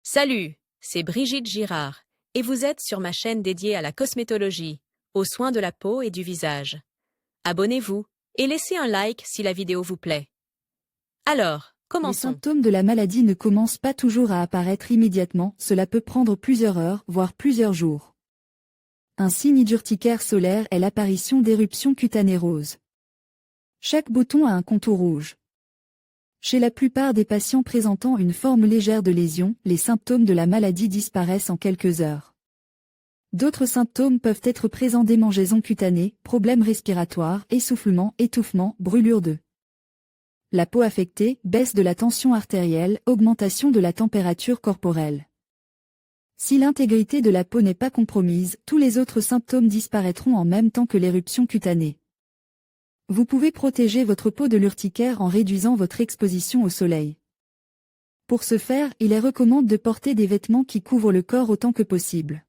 Salut, c'est Brigitte Girard, et vous êtes sur ma chaîne dédiée à la cosmétologie, aux soins de la peau et du visage. Abonnez-vous et laissez un like si la vidéo vous plaît. Alors, Les commençons. symptômes de la maladie ne commencent pas toujours à apparaître immédiatement, cela peut prendre plusieurs heures, voire plusieurs jours. Un signe d'urticaire solaire est l'apparition d'éruptions cutanées roses. Chaque bouton a un contour rouge. Chez la plupart des patients présentant une forme légère de lésion, les symptômes de la maladie disparaissent en quelques heures. D'autres symptômes peuvent être présents: démangeaisons cutanées, problèmes respiratoires, essoufflement, étouffement, brûlure de la peau affectée, baisse de la tension artérielle, augmentation de la température corporelle. Si l'intégrité de la peau n'est pas compromise, tous les autres symptômes disparaîtront en même temps que l'éruption cutanée. Vous pouvez protéger votre peau de l'urticaire en réduisant votre exposition au soleil. Pour ce faire, il est recommandé de porter des vêtements qui couvrent le corps autant que possible.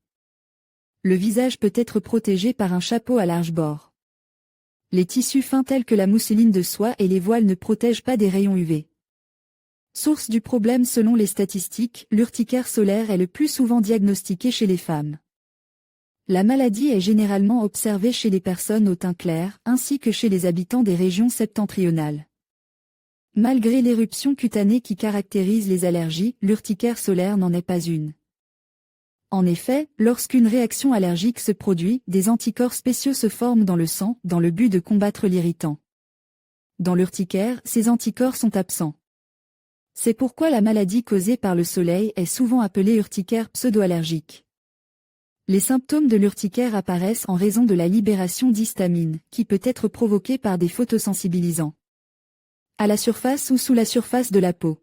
Le visage peut être protégé par un chapeau à large bord. Les tissus fins tels que la mousseline de soie et les voiles ne protègent pas des rayons UV. Source du problème: selon les statistiques, l'urticaire solaire est le plus souvent diagnostiqué chez les femmes. La maladie est généralement observée chez les personnes au teint clair, ainsi que chez les habitants des régions septentrionales. Malgré l'éruption cutanée qui caractérise les allergies, l'urticaire solaire n'en est pas une. En effet, lorsqu'une réaction allergique se produit, des anticorps spéciaux se forment dans le sang, dans le but de combattre l'irritant. Dans l'urticaire, ces anticorps sont absents. C'est pourquoi la maladie causée par le soleil est souvent appelée urticaire pseudo-allergique. Les symptômes de l'urticaire apparaissent en raison de la libération d'histamine, qui peut être provoquée par des photosensibilisants. À la surface ou sous la surface de la peau.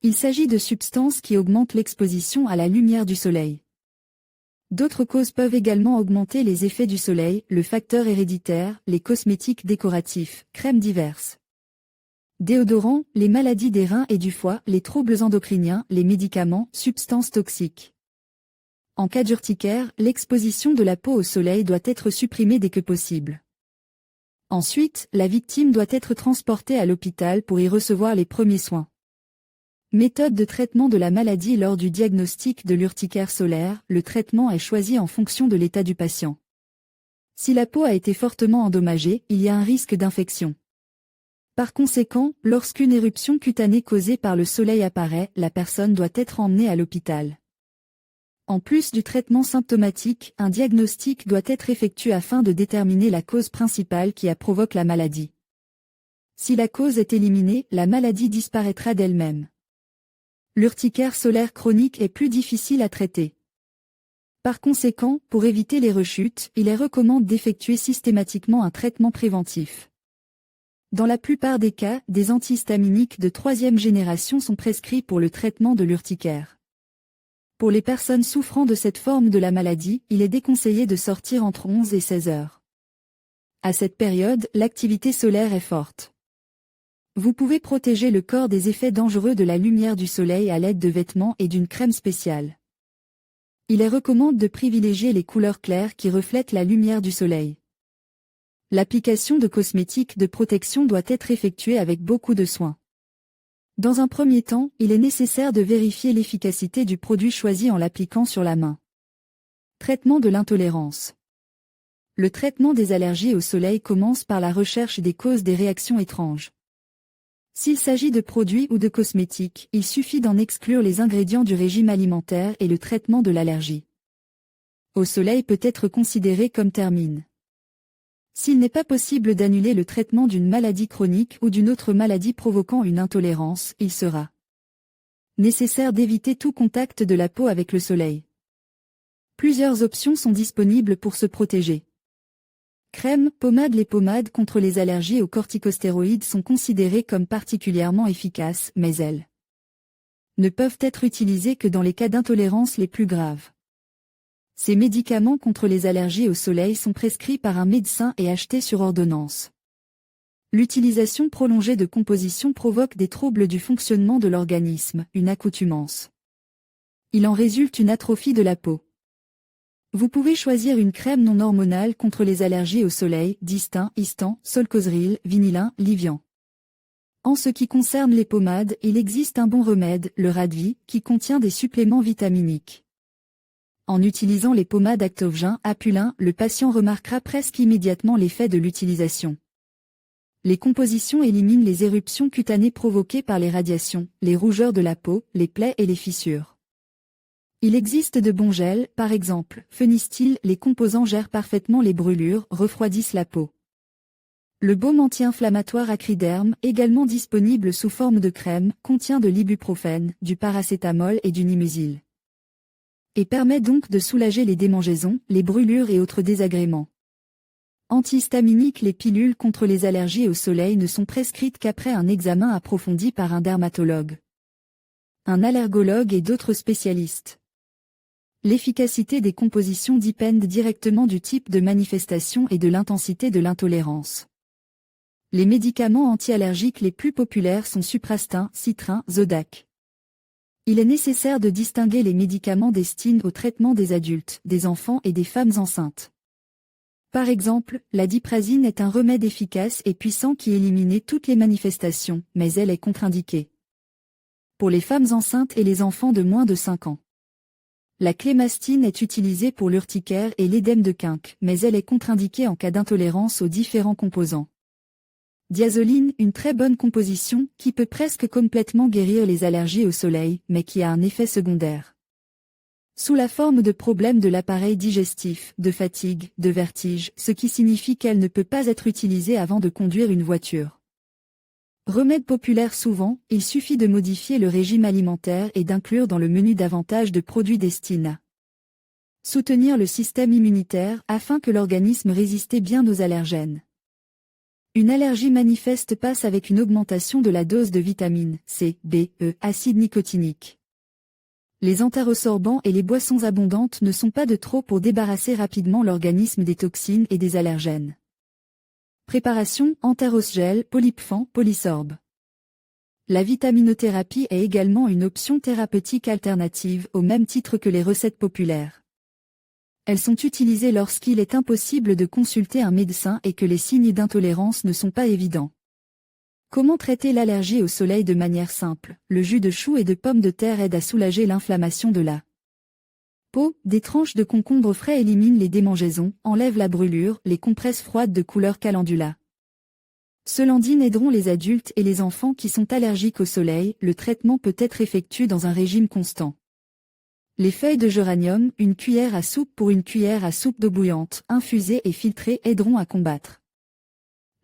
Il s'agit de substances qui augmentent l'exposition à la lumière du soleil. D'autres causes peuvent également augmenter les effets du soleil: le facteur héréditaire, les cosmétiques décoratifs, crèmes diverses, déodorants, les maladies des reins et du foie, les troubles endocriniens, les médicaments, substances toxiques. En cas d'urticaire, l'exposition de la peau au soleil doit être supprimée dès que possible. Ensuite, la victime doit être transportée à l'hôpital pour y recevoir les premiers soins. Méthode de traitement de la maladie: lors du diagnostic de l'urticaire solaire, le traitement est choisi en fonction de l'état du patient. Si la peau a été fortement endommagée, il y a un risque d'infection. Par conséquent, lorsqu'une éruption cutanée causée par le soleil apparaît, la personne doit être emmenée à l'hôpital. En plus du traitement symptomatique, un diagnostic doit être effectué afin de déterminer la cause principale qui provoque la maladie. Si la cause est éliminée, la maladie disparaîtra d'elle-même. L'urticaire solaire chronique est plus difficile à traiter. Par conséquent, pour éviter les rechutes, il est recommandé d'effectuer systématiquement un traitement préventif. Dans la plupart des cas, des antihistaminiques de 3e génération sont prescrits pour le traitement de l'urticaire. Pour les personnes souffrant de cette forme de la maladie, il est déconseillé de sortir entre 11 et 16 heures. À cette période, l'activité solaire est forte. Vous pouvez protéger le corps des effets dangereux de la lumière du soleil à l'aide de vêtements et d'une crème spéciale. Il est recommandé de privilégier les couleurs claires qui reflètent la lumière du soleil. L'application de cosmétiques de protection doit être effectuée avec beaucoup de soin. Dans un premier temps, il est nécessaire de vérifier l'efficacité du produit choisi en l'appliquant sur la main. Traitement de l'intolérance. Le traitement des allergies au soleil commence par la recherche des causes des réactions étranges. S'il s'agit de produits ou de cosmétiques, il suffit d'en exclure les ingrédients du régime alimentaire et le traitement de l'allergie au soleil peut être considéré comme terminé. S'il n'est pas possible d'annuler le traitement d'une maladie chronique ou d'une autre maladie provoquant une intolérance, il sera nécessaire d'éviter tout contact de la peau avec le soleil. Plusieurs options sont disponibles pour se protéger. Crème, pommade. Les pommades contre les allergies aux corticostéroïdes sont considérées comme particulièrement efficaces, mais elles ne peuvent être utilisées que dans les cas d'intolérance les plus graves. Ces médicaments contre les allergies au soleil sont prescrits par un médecin et achetés sur ordonnance. L'utilisation prolongée de compositions provoque des troubles du fonctionnement de l'organisme, une accoutumance. Il en résulte une atrophie de la peau. Vous pouvez choisir une crème non hormonale contre les allergies au soleil: Distin, Istan, Solcosril, Vinylin, Livian. En ce qui concerne les pommades, il existe un bon remède, le Radvi, qui contient des suppléments vitaminiques. En utilisant les pommades Actovgin Apulin, le patient remarquera presque immédiatement l'effet de l'utilisation. Les compositions éliminent les éruptions cutanées provoquées par les radiations, les rougeurs de la peau, les plaies et les fissures. Il existe de bons gels, par exemple, Phénistyle, les composants gèrent parfaitement les brûlures, refroidissent la peau. Le baume anti-inflammatoire Acriderm, également disponible sous forme de crème, contient de l'ibuprofène, du paracétamol et du Nimusil. Et permet donc de soulager les démangeaisons, les brûlures et autres désagréments. Antihistaminiques, les pilules contre les allergies au soleil ne sont prescrites qu'après un examen approfondi par un dermatologue, un allergologue et d'autres spécialistes. L'efficacité des compositions dépend directement du type de manifestation et de l'intensité de l'intolérance. Les médicaments anti-allergiques les plus populaires sont Suprastin, Citrin, Zodac. Il est nécessaire de distinguer les médicaments destinés au traitement des adultes, des enfants et des femmes enceintes. Par exemple, la diprazine est un remède efficace et puissant qui élimine toutes les manifestations, mais elle est contre-indiquée pour les femmes enceintes et les enfants de moins de 5 ans. La clémastine est utilisée pour l'urticaire et l'édème de quinque, mais elle est contre-indiquée en cas d'intolérance aux différents composants. Diazoline, une très bonne composition, qui peut presque complètement guérir les allergies au soleil, mais qui a un effet secondaire. Sous la forme de problèmes de l'appareil digestif, de fatigue, de vertige, ce qui signifie qu'elle ne peut pas être utilisée avant de conduire une voiture. Remède populaire souvent, il suffit de modifier le régime alimentaire et d'inclure dans le menu davantage de produits destinés à soutenir le système immunitaire afin que l'organisme résiste bien aux allergènes. Une allergie manifeste passe avec une augmentation de la dose de vitamines C, B, E, acide nicotinique. Les antarosorbants et les boissons abondantes ne sont pas de trop pour débarrasser rapidement l'organisme des toxines et des allergènes. Préparation, Antarosgel, Polyphan, Polysorbe. La vitaminothérapie est également une option thérapeutique alternative au même titre que les recettes populaires. Elles sont utilisées lorsqu'il est impossible de consulter un médecin et que les signes d'intolérance ne sont pas évidents. Comment traiter l'allergie au soleil de manière simple? Le jus de chou et de pommes de terre aide à soulager l'inflammation de la peau. Des tranches de concombre frais éliminent les démangeaisons, enlèvent la brûlure, les compresses froides de couleur calendula. Celandine aideront les adultes et les enfants qui sont allergiques au soleil. Le traitement peut être effectué dans un régime constant. Les feuilles de géranium, une cuillère à soupe pour une cuillère à soupe d'eau bouillante, infusée et filtrée aideront à combattre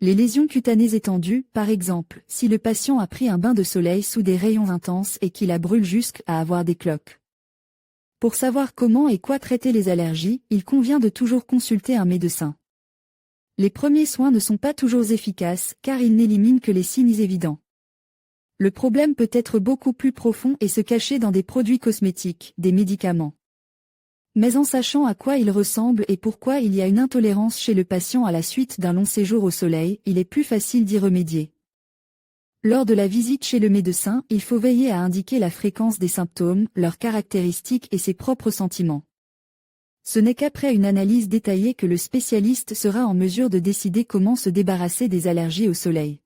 les lésions cutanées étendues, par exemple, si le patient a pris un bain de soleil sous des rayons intenses et qu'il la brûle jusqu'à avoir des cloques. Pour savoir comment et quoi traiter les allergies, il convient de toujours consulter un médecin. Les premiers soins ne sont pas toujours efficaces car ils n'éliminent que les signes évidents. Le problème peut être beaucoup plus profond et se cacher dans des produits cosmétiques, des médicaments. Mais en sachant à quoi il ressemble et pourquoi il y a une intolérance chez le patient à la suite d'un long séjour au soleil, il est plus facile d'y remédier. Lors de la visite chez le médecin, il faut veiller à indiquer la fréquence des symptômes, leurs caractéristiques et ses propres sentiments. Ce n'est qu'après une analyse détaillée que le spécialiste sera en mesure de décider comment se débarrasser des allergies au soleil.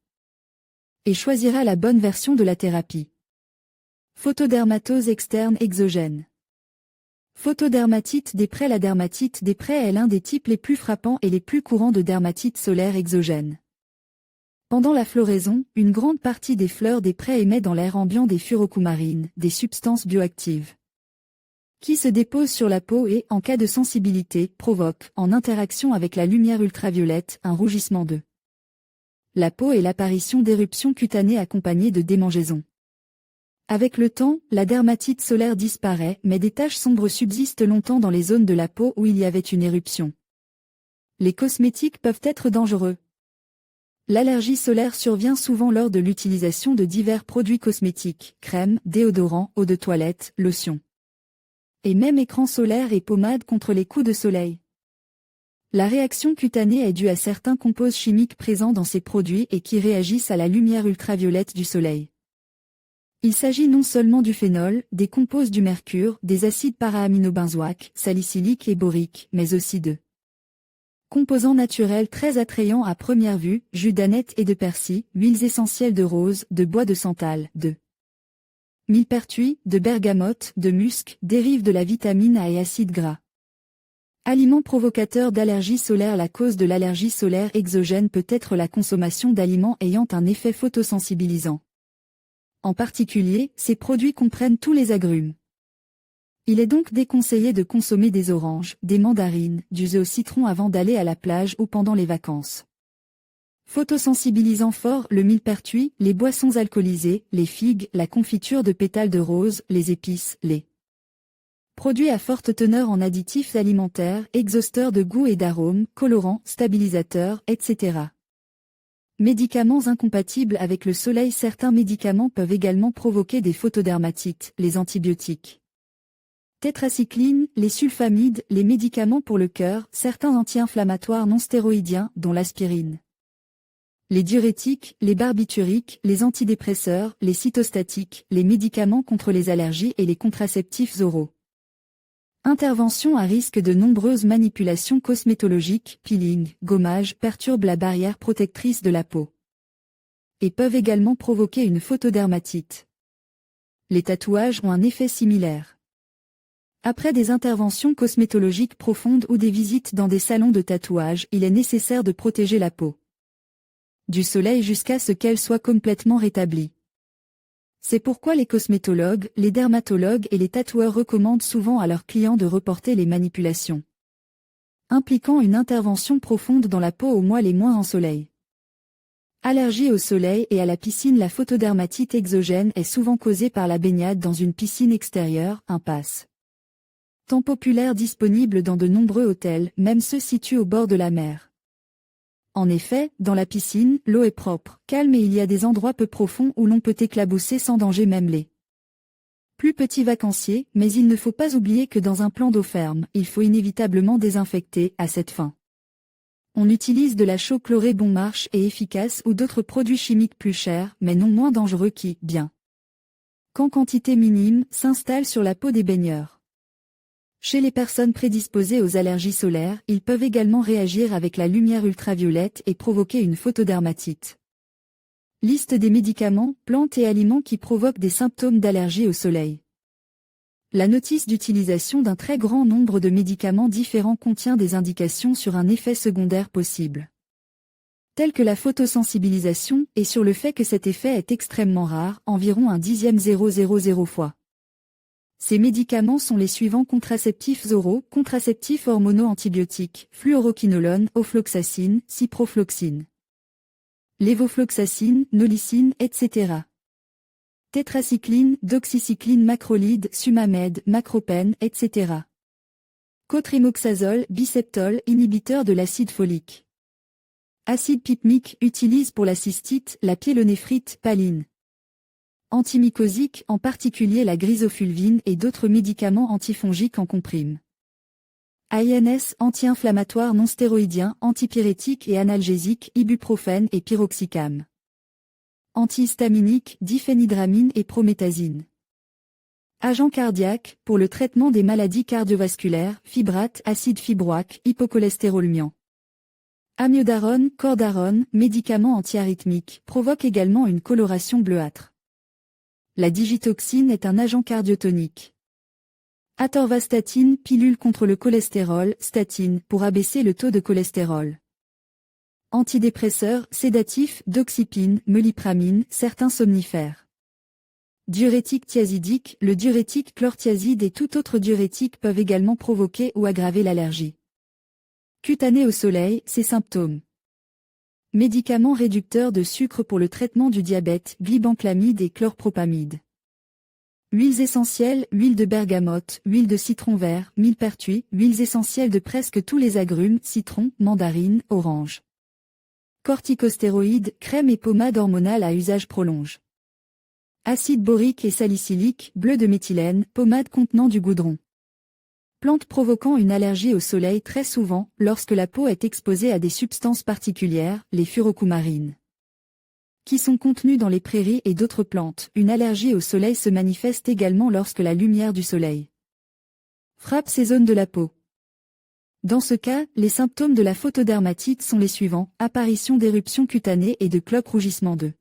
Et choisira la bonne version de la thérapie. Photodermatose externe exogène. Photodermatite des prés. La dermatite des prés est l'un des types les plus frappants et les plus courants de dermatite solaire exogène. Pendant la floraison, une grande partie des fleurs des prés émet dans l'air ambiant des furocoumarines, des substances bioactives, qui se déposent sur la peau et, en cas de sensibilité, provoquent, en interaction avec la lumière ultraviolette, un rougissement de la peau et l'apparition d'éruptions cutanées accompagnées de démangeaisons. Avec le temps, la dermatite solaire disparaît, mais des taches sombres subsistent longtemps dans les zones de la peau où il y avait une éruption. Les cosmétiques peuvent être dangereux. L'allergie solaire survient souvent lors de l'utilisation de divers produits cosmétiques, crèmes, déodorants, eau de toilette, lotions. Et même écrans solaires et pommades contre les coups de soleil. La réaction cutanée est due à certains composés chimiques présents dans ces produits et qui réagissent à la lumière ultraviolette du soleil. Il s'agit non seulement du phénol, des composés du mercure, des acides para-aminobenzoiques, salicyliques et boriques, mais aussi de Composants naturels très attrayants à première vue, jus d'aneth et de persil, huiles essentielles de rose, de bois de santal, de millepertuis, de bergamote, de musc, dérivent de la vitamine A et acides gras. Aliments provocateurs d'allergie solaire. La cause de l'allergie solaire exogène peut être la consommation d'aliments ayant un effet photosensibilisant. En particulier, ces produits comprennent tous les agrumes. Il est donc déconseillé de consommer des oranges, des mandarines, du jus au citron avant d'aller à la plage ou pendant les vacances. Photosensibilisant fort, le millepertuis, les boissons alcoolisées, les figues, la confiture de pétales de rose, les épices, les produits à forte teneur en additifs alimentaires, exhausteurs de goût et d'arôme, colorants, stabilisateurs, etc. Médicaments incompatibles avec le soleil. Certains médicaments peuvent également provoquer des photodermatites, les antibiotiques. Tétracycline, les sulfamides, les médicaments pour le cœur, certains anti-inflammatoires non stéroïdiens, dont l'aspirine. Les diurétiques, les barbituriques, les antidépresseurs, les cytostatiques, les médicaments contre les allergies et les contraceptifs oraux. Intervention à risque. De nombreuses manipulations cosmétologiques, peeling, gommage, perturbent la barrière protectrice de la peau. Et peuvent également provoquer une photodermatite. Les tatouages ont un effet similaire. Après des interventions cosmétologiques profondes ou des visites dans des salons de tatouage, il est nécessaire de protéger la peau du soleil jusqu'à ce qu'elle soit complètement rétablie. C'est pourquoi les cosmétologues, les dermatologues et les tatoueurs recommandent souvent à leurs clients de reporter les manipulations impliquant une intervention profonde dans la peau aux mois les moins en soleil. Allergie au soleil et à la piscine. La photodermatite exogène est souvent causée par la baignade dans une piscine extérieure, un passe-temps populaire disponible dans de nombreux hôtels, même ceux situés au bord de la mer. En effet, dans la piscine, l'eau est propre, calme et il y a des endroits peu profonds où l'on peut éclabousser sans danger même les plus petits vacanciers, mais il ne faut pas oublier que dans un plan d'eau ferme, il faut inévitablement désinfecter. À cette fin, on utilise de la chaux chlorée bon marche et efficace ou d'autres produits chimiques plus chers, mais non moins dangereux qui, bien qu'en quantité minime, s'installent sur la peau des baigneurs. Chez les personnes prédisposées aux allergies solaires, ils peuvent également réagir avec la lumière ultraviolette et provoquer une photodermatite. Liste des médicaments, plantes et aliments qui provoquent des symptômes d'allergie au soleil. La notice d'utilisation d'un très grand nombre de médicaments différents contient des indications sur un effet secondaire possible, tels que la photosensibilisation, et sur le fait que cet effet est extrêmement rare, environ 1/10,000 fois. Ces médicaments sont les suivants: contraceptifs oraux, contraceptifs hormonaux, antibiotiques, fluoroquinolone, ofloxacine, ciprofloxine, lévofloxacine, nolicine, etc. Tétracycline, doxycycline, macrolide, sumamed, macropène, etc. Cotrimoxazole, biceptol, inhibiteur de l'acide folique. Acide pipmique, utilise pour la cystite, la pyélonéphrite, paline. Antimycosique, en particulier la grisofulvine et d'autres médicaments antifongiques en comprime. AINS, anti-inflammatoire non stéroïdien, antipyrétique et analgésique, ibuprofène et pyroxicam. Antihistaminique, diphénhydramine et prométhazine. Agent cardiaque, pour le traitement des maladies cardiovasculaires, fibrate, acide fibroique, hypocholestérolmiant. Amiodarone, cordarone, médicament antiarythmique, provoque également une coloration bleuâtre. La digitoxine est un agent cardiotonique. Atorvastatine, pilule contre le cholestérol, statine, pour abaisser le taux de cholestérol. Antidépresseurs, sédatifs, doxypine, melipramine, certains somnifères. Diurétique thiazidique, le diurétique chlorthiazide et tout autre diurétique peuvent également provoquer ou aggraver l'allergie cutanée au soleil. Ces symptômes. Médicaments réducteurs de sucre pour le traitement du diabète, glibenclamide et chlorpropamide. Huiles essentielles, huile de bergamote, huile de citron vert, millepertuis, huiles essentielles de presque tous les agrumes, citron, mandarine, orange. Corticostéroïdes, crème et pommade hormonale à usage prolonge. Acide borique et salicylique, bleu de méthylène, pommade contenant du goudron. Plantes provoquant une allergie au soleil. Très souvent, lorsque la peau est exposée à des substances particulières, les furocoumarines, qui sont contenues dans les prairies et d'autres plantes, une allergie au soleil se manifeste également lorsque la lumière du soleil frappe ces zones de la peau. Dans ce cas, les symptômes de la photodermatite sont les suivants: apparition d'éruptions cutanées et de cloques rougissements de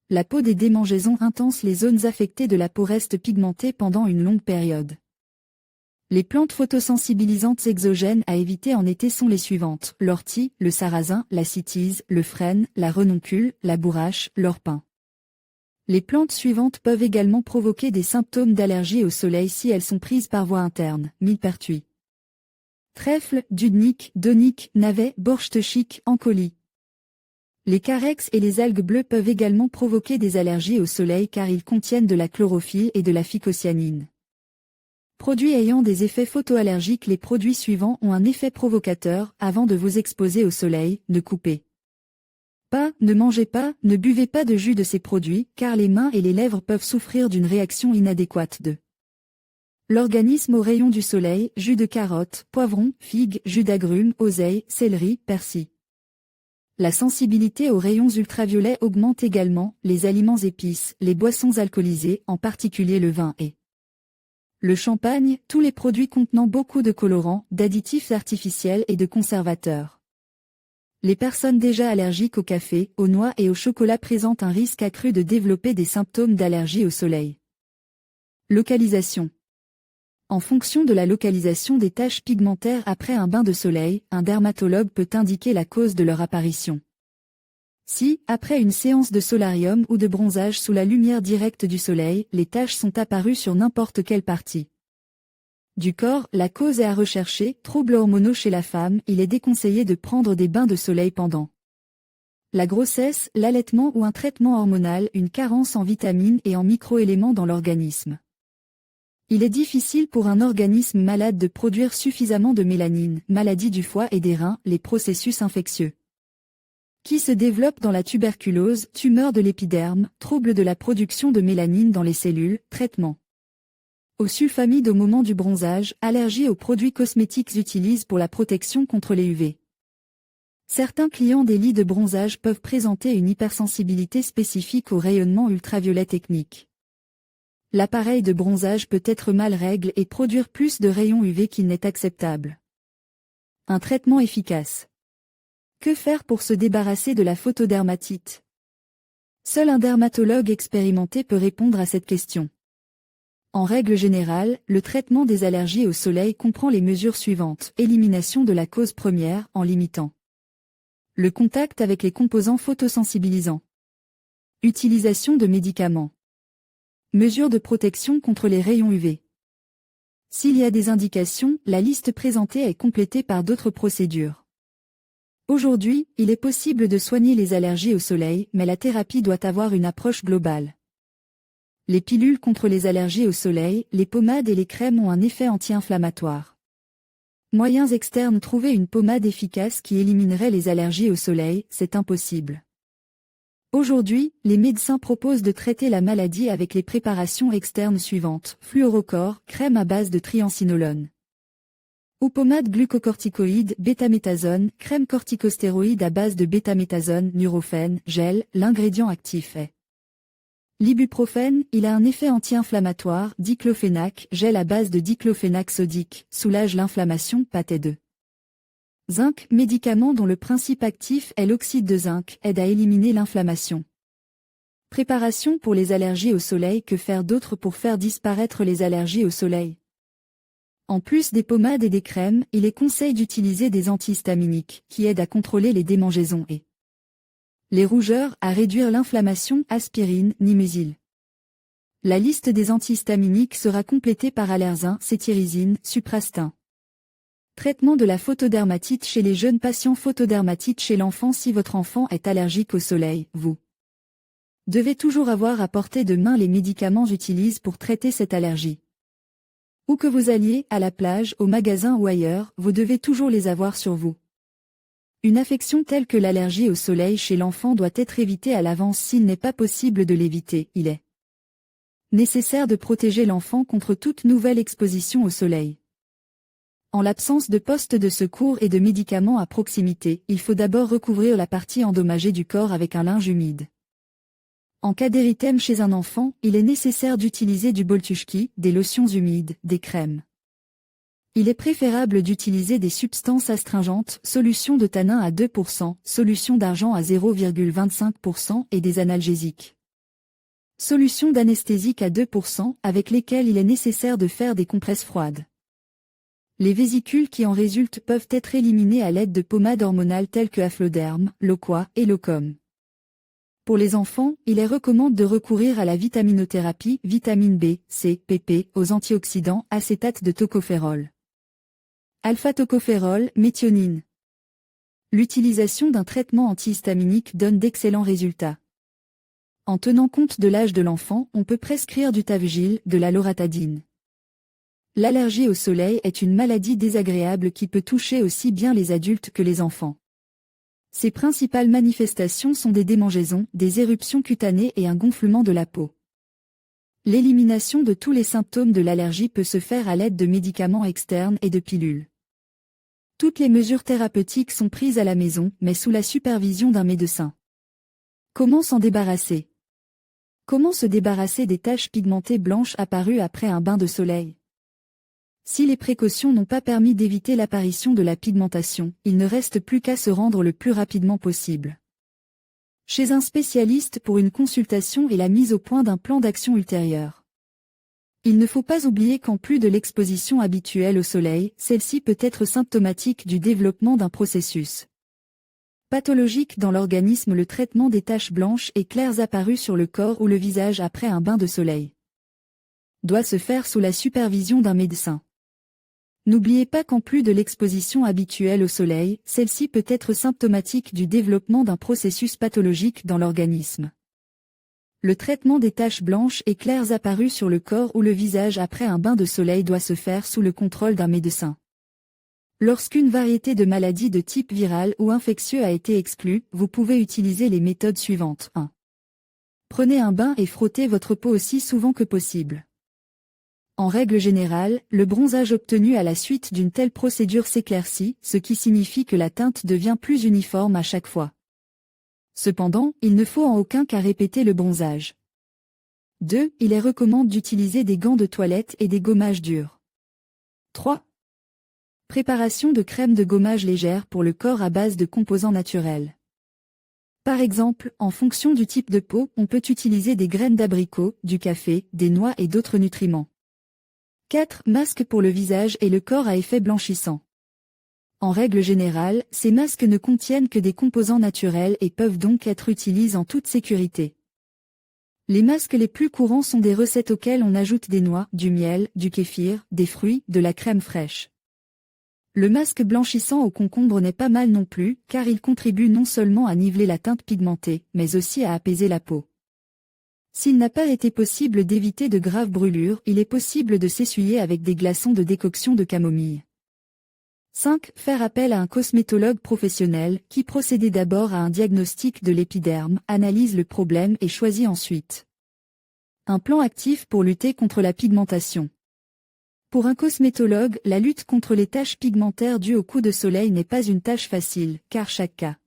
la peau, des démangeaisons intenses, les zones affectées de la peau restent pigmentées pendant une longue période. Les plantes photosensibilisantes exogènes à éviter en été sont les suivantes: l'ortie, le sarrasin, la cytise, le frêne, la renoncule, la bourrache, l'orpin. Les plantes suivantes peuvent également provoquer des symptômes d'allergie au soleil si elles sont prises par voie interne: millepertuis, trèfle, dudnique, donique, navet, borschtechik, encolie. Les carex et les algues bleues peuvent également provoquer des allergies au soleil car ils contiennent de la chlorophylle et de la phycocyanine. Produits ayant des effets photoallergiques: les produits suivants ont un effet provocateur. Avant de vous exposer au soleil, ne coupez pas, ne mangez pas, ne buvez pas de jus de ces produits, car les mains et les lèvres peuvent souffrir d'une réaction inadéquate de l'organisme aux rayons du soleil: jus de carotte, poivron, figue, jus d'agrumes, oseille, céleri, persil. La sensibilité aux rayons ultraviolets augmente également. Les aliments épices, les boissons alcoolisées, en particulier le vin et le champagne, tous les produits contenant beaucoup de colorants, d'additifs artificiels et de conservateurs. Les personnes déjà allergiques au café, aux noix et au chocolat présentent un risque accru de développer des symptômes d'allergie au soleil. Localisation. En fonction de la localisation des taches pigmentaires après un bain de soleil, un dermatologue peut indiquer la cause de leur apparition. Si, après une séance de solarium ou de bronzage sous la lumière directe du soleil, les taches sont apparues sur n'importe quelle partie du corps, la cause est à rechercher. Troubles hormonaux chez la femme, il est déconseillé de prendre des bains de soleil pendant la grossesse, l'allaitement ou un traitement hormonal, une carence en vitamines et en microéléments dans l'organisme. Il est difficile pour un organisme malade de produire suffisamment de mélanine, maladie du foie et des reins, les processus infectieux qui se développent dans la tuberculose, tumeur de l'épiderme, trouble de la production de mélanine dans les cellules, traitement au sulfamide au moment du bronzage, allergie aux produits cosmétiques utilisés pour la protection contre les UV. Certains clients des lits de bronzage peuvent présenter une hypersensibilité spécifique au rayonnement ultraviolet technique. L'appareil de bronzage peut être mal réglé et produire plus de rayons UV qu'il n'est acceptable. Un traitement efficace. Que faire pour se débarrasser de la photodermatite? Seul un dermatologue expérimenté peut répondre à cette question. En règle générale, le traitement des allergies au soleil comprend les mesures suivantes: élimination de la cause première en limitant le contact avec les composants photosensibilisants. Utilisation de médicaments. Mesures de protection contre les rayons UV. S'il y a des indications, la liste présentée est complétée par d'autres procédures. Aujourd'hui, il est possible de soigner les allergies au soleil, mais la thérapie doit avoir une approche globale. Les pilules contre les allergies au soleil, les pommades et les crèmes ont un effet anti-inflammatoire. Moyens externes: trouver une pommade efficace qui éliminerait les allergies au soleil, c'est impossible. Aujourd'hui, les médecins proposent de traiter la maladie avec les préparations externes suivantes: fluorocore, crème à base de triancinolone, ou pommade glucocorticoïde, bétaméthasone, crème corticostéroïde à base de bétaméthasone, Nurofen, gel. L'ingrédient actif est l'ibuprofène. Il a un effet anti-inflammatoire. Diclofénac, gel à base de diclofénac sodique, soulage l'inflammation. Pâté de zinc, médicament dont le principe actif est l'oxyde de zinc, aide à éliminer l'inflammation. Préparation pour les allergies au soleil. Que faire d'autre pour faire disparaître les allergies au soleil? En plus des pommades et des crèmes, il est conseillé d'utiliser des antihistaminiques, qui aident à contrôler les démangeaisons et les rougeurs, à réduire l'inflammation. Aspirine, Nimésil. La liste des antihistaminiques sera complétée par Allersin, cétirizine, Suprastin. Traitement de la photodermatite chez les jeunes patients. Photodermatite chez l'enfant. Si votre enfant est allergique au soleil, vous devez toujours avoir à portée de main les médicaments utilisés pour traiter cette allergie. Où que vous alliez, à la plage, au magasin ou ailleurs, vous devez toujours les avoir sur vous. Une affection telle que l'allergie au soleil chez l'enfant doit être évitée à l'avance. S'il n'est pas possible de l'éviter, il est nécessaire de protéger l'enfant contre toute nouvelle exposition au soleil. En l'absence de postes de secours et de médicaments à proximité, il faut d'abord recouvrir la partie endommagée du corps avec un linge humide. En cas d'érythème chez un enfant, il est nécessaire d'utiliser du boltushki, des lotions humides, des crèmes Il est préférable d'utiliser des substances astringentes, solution de tanin à 2%, solution d'argent à 0,25% et des analgésiques. Solution d'anesthésique à 2% avec lesquelles il est nécessaire de faire des compresses froides. Les vésicules qui en résultent peuvent être éliminées à l'aide de pommades hormonales telles que Afloderm, Loqua et Locom. Pour les enfants, il est recommandé de recourir à la vitaminothérapie, vitamine B, C, PP, aux antioxydants, acétate de tocophérol. Alpha-tocopherol, méthionine. L'utilisation d'un traitement antihistaminique donne d'excellents résultats. En tenant compte de l'âge de l'enfant, on peut prescrire du Tavgil, de la loratadine. L'allergie au soleil est une maladie désagréable qui peut toucher aussi bien les adultes que les enfants. Ses principales manifestations sont des démangeaisons, des éruptions cutanées et un gonflement de la peau. L'élimination de tous les symptômes de l'allergie peut se faire à l'aide de médicaments externes et de pilules. Toutes les mesures thérapeutiques sont prises à la maison, mais sous la supervision d'un médecin. Comment s'en débarrasser? Comment se débarrasser des taches pigmentées blanches apparues après un bain de soleil? Si les précautions n'ont pas permis d'éviter l'apparition de la pigmentation, il ne reste plus qu'à se rendre le plus rapidement possible chez un spécialiste pour une consultation et la mise au point d'un plan d'action ultérieur. Il ne faut pas oublier qu'en plus de l'exposition habituelle au soleil, celle-ci peut être symptomatique du développement d'un processus pathologique dans l'organisme, le traitement des taches blanches et claires apparues sur le corps ou le visage après un bain de soleil doit se faire sous la supervision d'un médecin. N'oubliez pas qu'en plus de l'exposition habituelle au soleil, celle-ci peut être symptomatique du développement d'un processus pathologique dans l'organisme. Le traitement des taches blanches et claires apparues sur le corps ou le visage après un bain de soleil doit se faire sous le contrôle d'un médecin. Lorsqu'une variété de maladies de type viral ou infectieux a été exclue, vous pouvez utiliser les méthodes suivantes. 1. Prenez un bain et frottez votre peau aussi souvent que possible. En règle générale, le bronzage obtenu à la suite d'une telle procédure s'éclaircit, ce qui signifie que la teinte devient plus uniforme à chaque fois. Cependant, il ne faut en aucun cas répéter le bronzage. 2. Il est recommandé d'utiliser des gants de toilette et des gommages durs. 3. Préparation de crème de gommage légère pour le corps à base de composants naturels. Par exemple, en fonction du type de peau, on peut utiliser des graines d'abricot, du café, des noix et d'autres nutriments. 4. Masque pour le visage et le corps à effet blanchissant. En règle générale, ces masques ne contiennent que des composants naturels et peuvent donc être utilisés en toute sécurité. Les masques les plus courants sont des recettes auxquelles on ajoute des noix, du miel, du kéfir, des fruits, de la crème fraîche. Le masque blanchissant au concombre n'est pas mal non plus, car il contribue non seulement à niveler la teinte pigmentée, mais aussi à apaiser la peau. S'il n'a pas été possible d'éviter de graves brûlures, il est possible de s'essuyer avec des glaçons de décoction de camomille. 5. Faire appel à un cosmétologue professionnel, qui procède d'abord à un diagnostic de l'épiderme, analyse le problème et choisit ensuite un plan actif pour lutter contre la pigmentation. Pour un cosmétologue, la lutte contre les taches pigmentaires dues au coup de soleil n'est pas une tâche facile, car chaque cas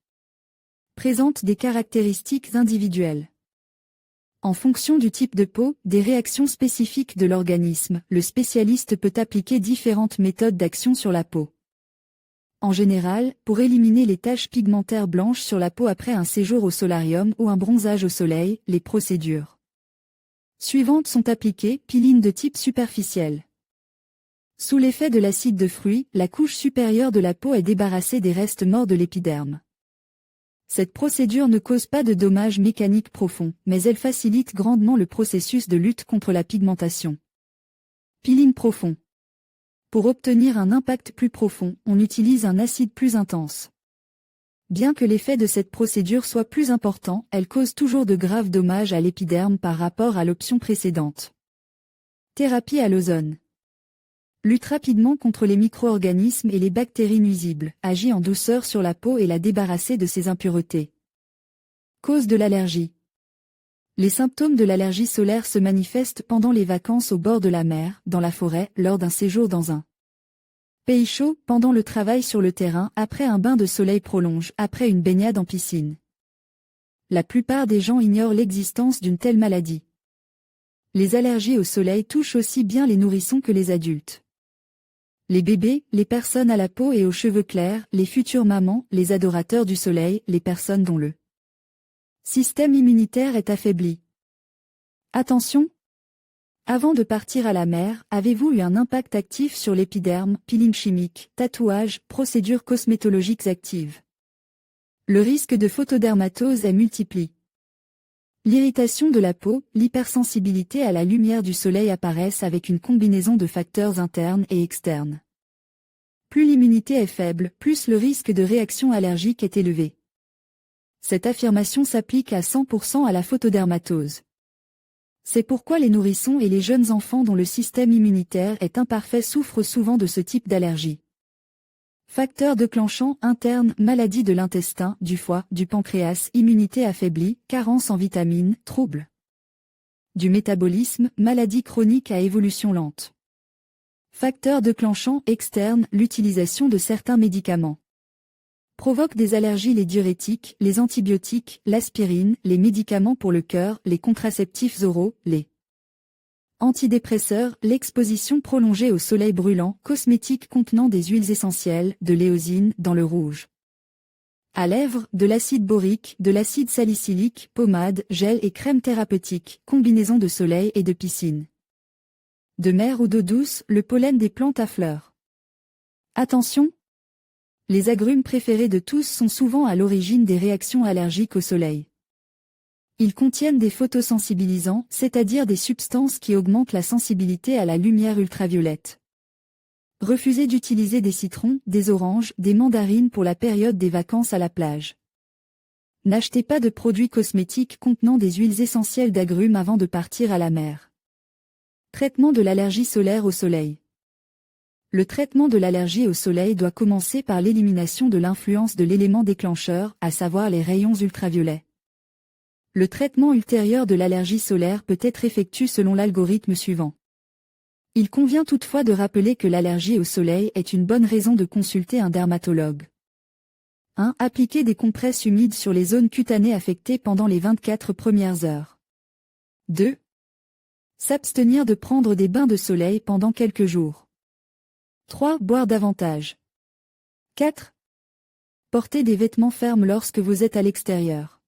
présente des caractéristiques individuelles. En fonction du type de peau, des réactions spécifiques de l'organisme, le spécialiste peut appliquer différentes méthodes d'action sur la peau. En général, pour éliminer les taches pigmentaires blanches sur la peau après un séjour au solarium ou un bronzage au soleil, les procédures suivantes sont appliquées. Peeling de type superficiel. Sous l'effet de l'acide de fruits, la couche supérieure de la peau est débarrassée des restes morts de l'épiderme. Cette procédure ne cause pas de dommages mécaniques profonds, mais elle facilite grandement le processus de lutte contre la pigmentation. Peeling profond. Pour obtenir un impact plus profond, on utilise un acide plus intense. Bien que l'effet de cette procédure soit plus important, elle cause toujours de graves dommages à l'épiderme par rapport à l'option précédente. Thérapie à l'ozone. Lutte rapidement contre les micro-organismes et les bactéries nuisibles, agit en douceur sur la peau et la débarrasser de ses impuretés. Cause de l'allergie. Les symptômes de l'allergie solaire se manifestent pendant les vacances au bord de la mer, dans la forêt, lors d'un séjour dans un pays chaud, pendant le travail sur le terrain, après un bain de soleil prolongé, après une baignade en piscine. La plupart des gens ignorent l'existence d'une telle maladie. Les allergies au soleil touchent aussi bien les nourrissons que les adultes. Les bébés, les personnes à la peau et aux cheveux clairs, les futures mamans, les adorateurs du soleil, les personnes dont le système immunitaire est affaibli. Attention! Avant de partir à la mer, avez-vous eu un impact actif sur l'épiderme, peeling chimique, tatouage, procédures cosmétologiques actives? Le risque de photodermatose est multiplié. L'irritation de la peau, l'hypersensibilité à la lumière du soleil apparaissent avec une combinaison de facteurs internes et externes. Plus l'immunité est faible, plus le risque de réaction allergique est élevé. Cette affirmation s'applique à 100% à la photodermatose. C'est pourquoi les nourrissons et les jeunes enfants dont le système immunitaire est imparfait souffrent souvent de ce type d'allergie. Facteurs déclenchants internes, maladies de l'intestin, du foie, du pancréas, immunité affaiblie, carence en vitamines, troubles du métabolisme, maladies chroniques à évolution lente. Facteurs déclenchants externes, l'utilisation de certains médicaments provoque des allergies, les diurétiques, les antibiotiques, l'aspirine, les médicaments pour le cœur, les contraceptifs oraux, les antidépresseurs, l'exposition prolongée au soleil brûlant, cosmétiques contenant des huiles essentielles, de l'éosine, dans le rouge. À lèvres, de l'acide borique, de l'acide salicylique, pommade, gel et crème thérapeutique, combinaison de soleil et de piscine. De mer ou d'eau douce, le pollen des plantes à fleurs. Attention! Les agrumes préférés de tous sont souvent à l'origine des réactions allergiques au soleil. Ils contiennent des photosensibilisants, c'est-à-dire des substances qui augmentent la sensibilité à la lumière ultraviolette. Refusez d'utiliser des citrons, des oranges, des mandarines pour la période des vacances à la plage. N'achetez pas de produits cosmétiques contenant des huiles essentielles d'agrumes avant de partir à la mer. Traitement de l'allergie solaire au soleil. Le traitement de l'allergie au soleil doit commencer par l'élimination de l'influence de l'élément déclencheur, à savoir les rayons ultraviolets. Le traitement ultérieur de l'allergie solaire peut être effectué selon l'algorithme suivant. Il convient toutefois de rappeler que l'allergie au soleil est une bonne raison de consulter un dermatologue. 1. Appliquer des compresses humides sur les zones cutanées affectées pendant les 24 premières heures. 2. S'abstenir de prendre des bains de soleil pendant quelques jours. 3. Boire davantage. 4. Porter des vêtements fermes lorsque vous êtes à l'extérieur.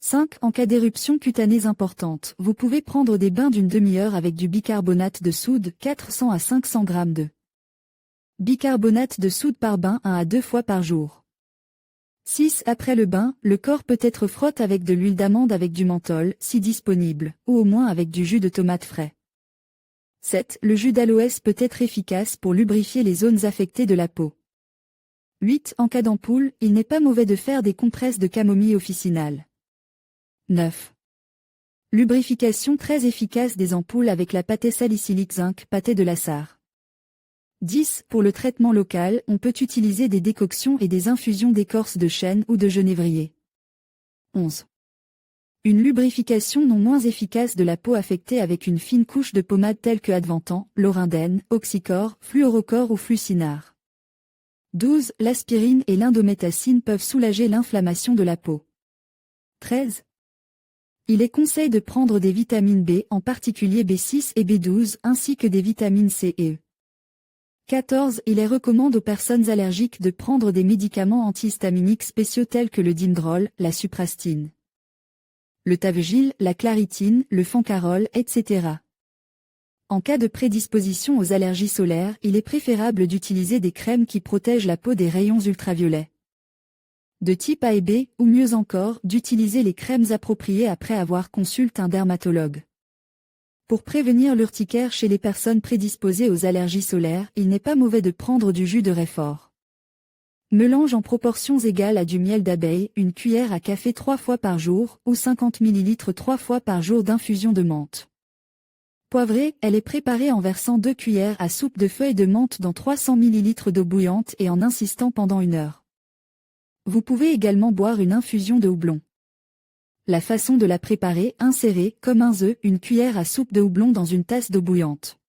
5. En cas d'éruption cutanée importante, vous pouvez prendre des bains d'une demi-heure avec du bicarbonate de soude, 400 à 500 g de bicarbonate de soude par bain 1 à 2 fois par jour. 6. Après le bain, le corps peut être frotté avec de l'huile d'amande avec du menthol, si disponible, ou au moins avec du jus de tomate frais. 7. Le jus d'aloès peut être efficace pour lubrifier les zones affectées de la peau. 8. En cas d'ampoule, il n'est pas mauvais de faire des compresses de camomille officinale. 9. Lubrification très efficace des ampoules avec la pâtée salicylique zinc, pâtée de la sarre. 10. Pour le traitement local, on peut utiliser des décoctions et des infusions d'écorce de chêne ou de genévrier. 11. Une lubrification non moins efficace de la peau affectée avec une fine couche de pommade telle que Adventan, Laurindène, Oxycor, Fluorocor ou Flucinard. 12. L'aspirine et l'indométhacine peuvent soulager l'inflammation de la peau. 13. Il est conseillé de prendre des vitamines B, en particulier B6 et B12, ainsi que des vitamines C et E. 14. Il est recommandé aux personnes allergiques de prendre des médicaments antihistaminiques spéciaux tels que le Dindrol, la suprastine, le Tavegil, la claritine, le Fancarol, etc. En cas de prédisposition aux allergies solaires, il est préférable d'utiliser des crèmes qui protègent la peau des rayons ultraviolets. De type A et B, ou mieux encore, d'utiliser les crèmes appropriées après avoir consulté un dermatologue. Pour prévenir l'urticaire chez les personnes prédisposées aux allergies solaires, il n'est pas mauvais de prendre du jus de réfort. Mélange en proportions égales à du miel d'abeille, une cuillère à café 3 fois par jour, ou 50 ml 3 fois par jour d'infusion de menthe. Poivrée, elle est préparée en versant 2 cuillères à soupe de feuilles de menthe dans 300 ml d'eau bouillante et en insistant pendant 1 heure. Vous pouvez également boire une infusion de houblon. La façon de la préparer, insérer, comme un œuf, une cuillère à soupe de houblon dans une tasse d'eau bouillante.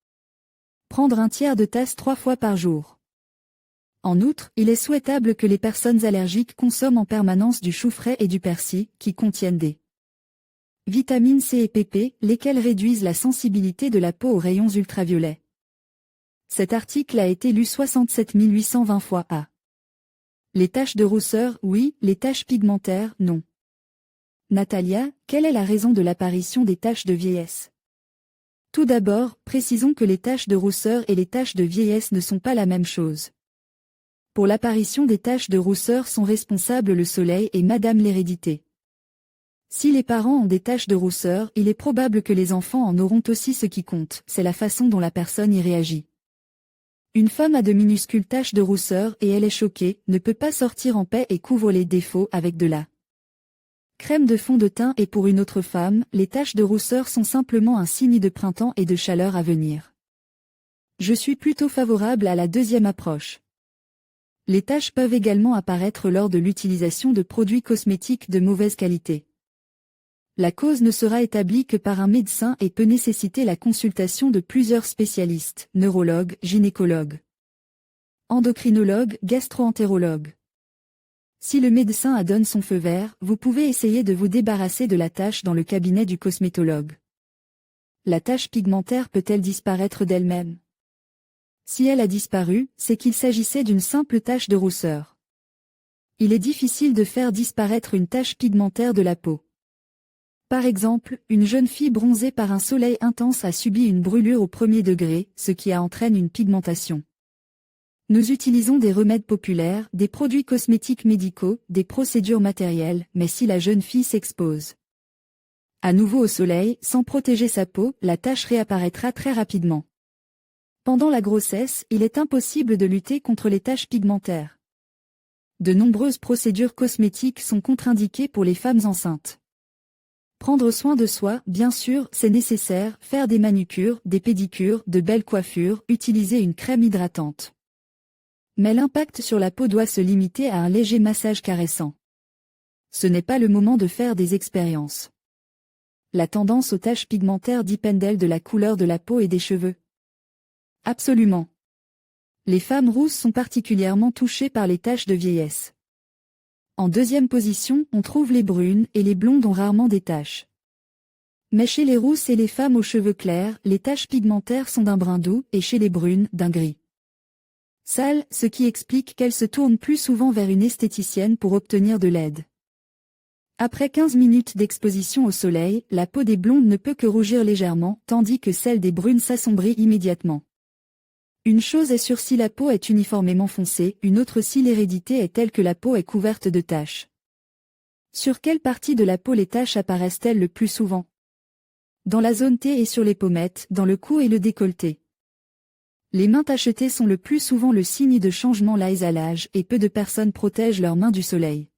Prendre un tiers de tasse 3 fois par jour. En outre, il est souhaitable que les personnes allergiques consomment en permanence du chou frais et du persil, qui contiennent des vitamines C et PP, lesquelles réduisent la sensibilité de la peau aux rayons ultraviolets. Cet article a été lu 67 820 fois. Les taches de rousseur, oui, les taches pigmentaires, non. Natalia, quelle est la raison de l'apparition des taches de vieillesse? Tout d'abord, précisons que les taches de rousseur et les taches de vieillesse ne sont pas la même chose. Pour l'apparition des taches de rousseur sont responsables le soleil et madame l'hérédité. Si les parents ont des taches de rousseur, il est probable que les enfants en auront aussi. Ce qui compte, c'est la façon dont la personne y réagit. Une femme a de minuscules taches de rousseur et elle est choquée, ne peut pas sortir en paix et couvre les défauts avec de la crème de fond de teint. Et pour une autre femme, les taches de rousseur sont simplement un signe de printemps et de chaleur à venir. Je suis plutôt favorable à la deuxième approche. Les taches peuvent également apparaître lors de l'utilisation de produits cosmétiques de mauvaise qualité. La cause ne sera établie que par un médecin et peut nécessiter la consultation de plusieurs spécialistes, neurologues, gynécologues, endocrinologues, gastro-entérologues. Si le médecin donne son feu vert, vous pouvez essayer de vous débarrasser de la tache dans le cabinet du cosmétologue. La tache pigmentaire peut-elle disparaître d'elle-même? Si elle a disparu, c'est qu'il s'agissait d'une simple tache de rousseur. Il est difficile de faire disparaître une tache pigmentaire de la peau. Par exemple, une jeune fille bronzée par un soleil intense a subi une brûlure au 1er degré, ce qui entraîne une pigmentation. Nous utilisons des remèdes populaires, des produits cosmétiques médicaux, des procédures matérielles, mais si la jeune fille s'expose à nouveau au soleil, sans protéger sa peau, la tache réapparaîtra très rapidement. Pendant la grossesse, il est impossible de lutter contre les taches pigmentaires. De nombreuses procédures cosmétiques sont contre-indiquées pour les femmes enceintes. Prendre soin de soi, bien sûr, c'est nécessaire, faire des manucures, des pédicures, de belles coiffures, utiliser une crème hydratante. Mais l'impact sur la peau doit se limiter à un léger massage caressant. Ce n'est pas le moment de faire des expériences. La tendance aux taches pigmentaires dépend-elle de la couleur de la peau et des cheveux? Absolument. Les femmes rousses sont particulièrement touchées par les taches de vieillesse. En deuxième position, on trouve les brunes et les blondes ont rarement des taches. Mais chez les rousses et les femmes aux cheveux clairs, les taches pigmentaires sont d'un brun doux et chez les brunes, d'un gris sale, ce qui explique qu'elles se tournent plus souvent vers une esthéticienne pour obtenir de l'aide. Après 15 minutes d'exposition au soleil, la peau des blondes ne peut que rougir légèrement, tandis que celle des brunes s'assombrit immédiatement. Une chose est sûre, si la peau est uniformément foncée, une autre si l'hérédité est telle que la peau est couverte de taches. Sur quelle partie de la peau les taches apparaissent-elles le plus souvent? Dans la zone T et sur les pommettes, dans le cou et le décolleté. Les mains tachetées sont le plus souvent le signe de changement liés à l'âge et peu de personnes protègent leurs mains du soleil.